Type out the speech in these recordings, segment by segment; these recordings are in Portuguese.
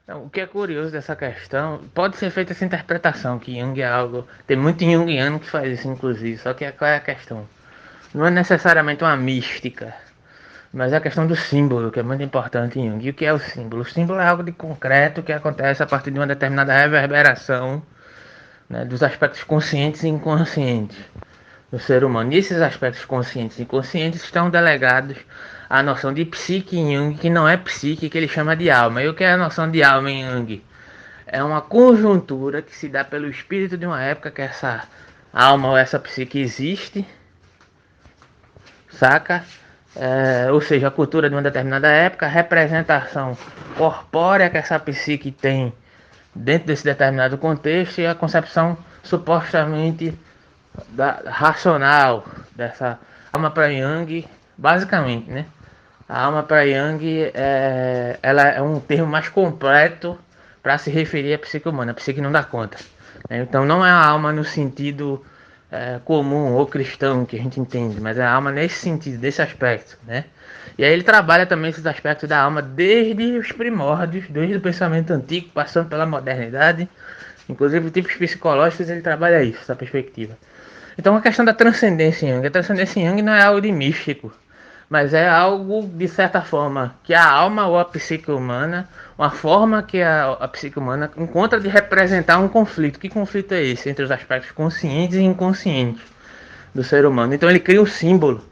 Então, o que é curioso dessa questão, pode ser feita essa interpretação, que Jung é algo. Tem muito Jungiano que faz isso, inclusive, só que qual é a questão? Não é necessariamente uma mística, mas é a questão do símbolo, que é muito importante em Jung. E o que é o símbolo? O símbolo é algo de concreto que acontece a partir de uma determinada reverberação, né, dos aspectos conscientes e inconscientes do ser humano. E esses aspectos conscientes e inconscientes estão delegados à noção de psique em Jung, que não é psique, que ele chama de alma. E o que é a noção de alma em Jung? É uma conjuntura que se dá pelo espírito de uma época que essa alma ou essa psique existe, saca? Ou seja, a cultura de uma determinada época, a representação corpórea que essa psique tem dentro desse determinado contexto e a concepção supostamente racional dessa alma para Jung, basicamente, né? A alma para Jung ela é um termo mais completo para se referir à psique humana. A psique não dá conta, né? Então não é a alma no sentido comum ou cristão que a gente entende, mas é a alma nesse sentido, desse aspecto, né? E aí ele trabalha também esses aspectos da alma desde os primórdios, desde o pensamento antigo, passando pela modernidade, inclusive tipos psicológicos, ele trabalha isso, essa perspectiva. Então a questão da transcendência em Jung, a transcendência em Jung não é algo de místico, mas é algo, de certa forma, que a alma ou a psique humana, uma forma que a psique humana encontra de representar um conflito. Que conflito é esse? Entre os aspectos conscientes e inconscientes do ser humano. Então ele cria um símbolo.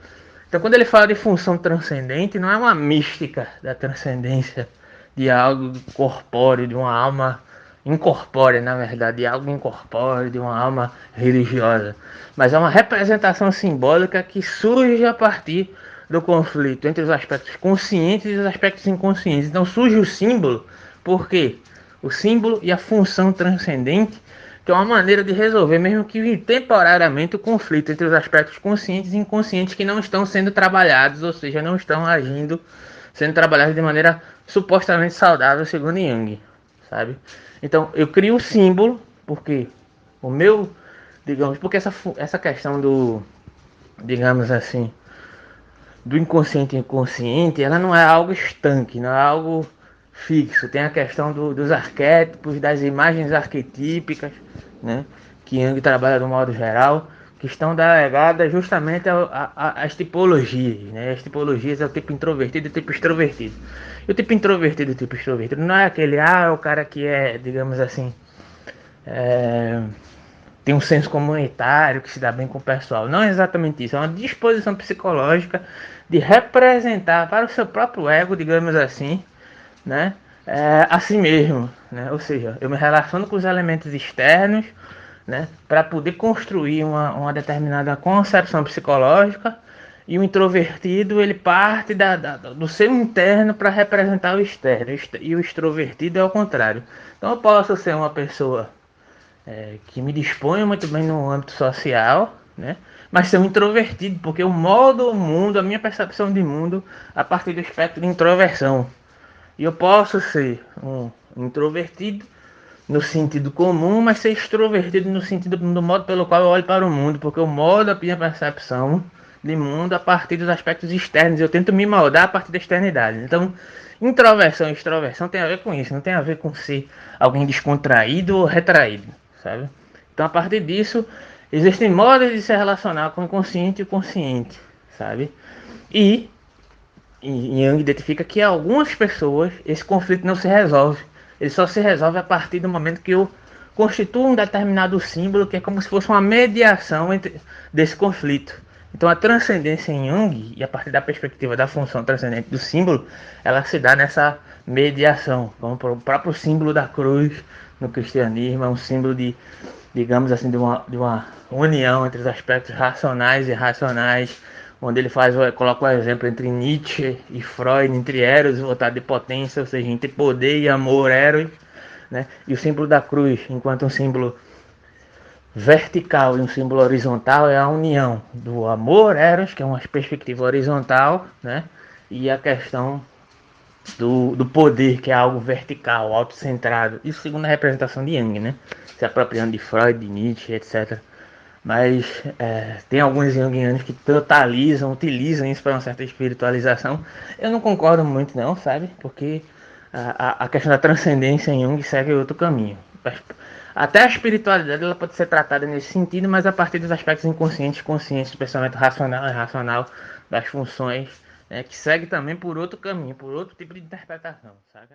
Então quando ele fala de função transcendente, não é uma mística da transcendência de algo corpóreo, de uma alma incorpórea, na verdade, de algo incorpóreo, de uma alma religiosa. Mas é uma representação simbólica que surge a partir do conflito entre os aspectos conscientes e os aspectos inconscientes. Então surge o símbolo, porque o símbolo e a função transcendente, que é uma maneira de resolver, mesmo que temporariamente, o conflito entre os aspectos conscientes e inconscientes que não estão sendo trabalhados, ou seja, não estão agindo, sendo trabalhados de maneira supostamente saudável, segundo Jung, sabe? Então eu crio o símbolo, porque o meu, digamos, porque essa questão do, digamos assim, do inconsciente e inconsciente, ela não é algo estanque, não é algo fixo. Tem a questão dos arquétipos, das imagens arquetípicas, né, que Jung trabalha de modo geral, que estão delegadas justamente às tipologias. Né? As tipologias é o tipo introvertido e o tipo extrovertido. E o tipo introvertido e o tipo extrovertido não é aquele, é o cara que é, digamos assim, é, tem um senso comunitário, que se dá bem com o pessoal. Não é exatamente isso, é uma disposição psicológica de representar para o seu próprio ego, digamos assim, né, a si mesmo, né? Ou seja, eu me relaciono com os elementos externos, né, para poder construir uma determinada concepção psicológica. E o introvertido ele parte do seu interno para representar o externo, e o extrovertido é o contrário. Então eu posso ser uma pessoa que me disponho muito bem no âmbito social, né? Mas ser um introvertido, porque eu moldo o mundo, a minha percepção de mundo, a partir do espectro de introversão. E eu posso ser um introvertido no sentido comum, mas ser extrovertido no sentido do modo pelo qual eu olho para o mundo, porque eu moldo a minha percepção de mundo a partir dos aspectos externos. Eu tento me moldar a partir da externidade. Então, introversão e extroversão tem a ver com isso, não tem a ver com ser alguém descontraído ou retraído, sabe? Então, a partir disso, existem modos de se relacionar com o inconsciente e o consciente, sabe? E Jung identifica que algumas pessoas esse conflito não se resolve. Ele só se resolve a partir do momento que eu constituo um determinado símbolo que é como se fosse uma mediação desse conflito. Então a transcendência em Jung, e a partir da perspectiva da função transcendente do símbolo, ela se dá nessa mediação, como o próprio símbolo da cruz no cristianismo, é um símbolo de, digamos assim, de uma união entre os aspectos racionais e irracionais, onde ele coloca o exemplo entre Nietzsche e Freud, entre Eros e vontade de potência, ou seja, entre poder e amor, Eros, né? E o símbolo da cruz, enquanto um símbolo vertical e um símbolo horizontal, é a união do amor, Eros, que é uma perspectiva horizontal, né? E a questão do poder, que é algo vertical, autocentrado. Isso segundo a representação de Jung, né? Se apropriando de Freud, de Nietzsche, etc. Mas tem alguns junguianos que totalizam, utilizam isso para uma certa espiritualização. Eu não concordo muito não, sabe? Porque a questão da transcendência em Jung segue outro caminho. Até a espiritualidade ela pode ser tratada nesse sentido, mas a partir dos aspectos inconscientes, conscientes, do pensamento racional e irracional, das funções, né, que segue também por outro caminho, por outro tipo de interpretação, sabe?